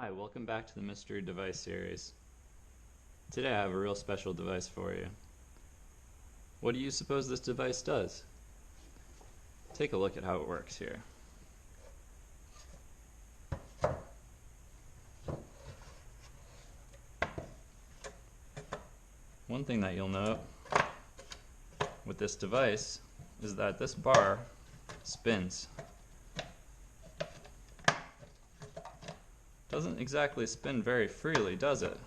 Hi, welcome back to the Mystery Device series. Today I have a real special device for you. What do you suppose this device does? Take a look at how it works here. One thing that you'll note with this device is that this bar spins. Doesn't exactly spin very freely, does it?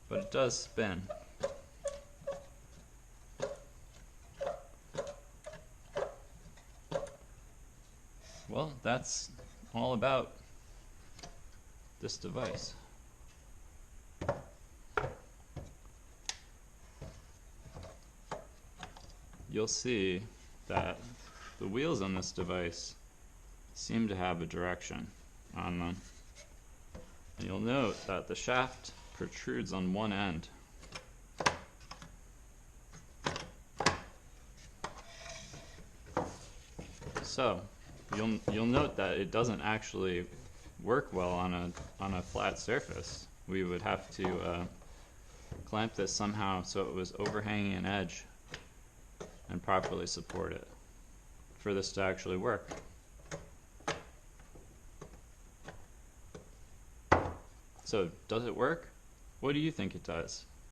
But it does spin. Well, that's all about this device. You'll see that the wheels on this device seem to have a direction on them. And you'll note that the shaft protrudes on one end. So you'll note that it doesn't actually work well on a flat surface. We would have to clamp this somehow so it was overhanging an edge and properly support it for this to actually work. So does it work? What do you think it does?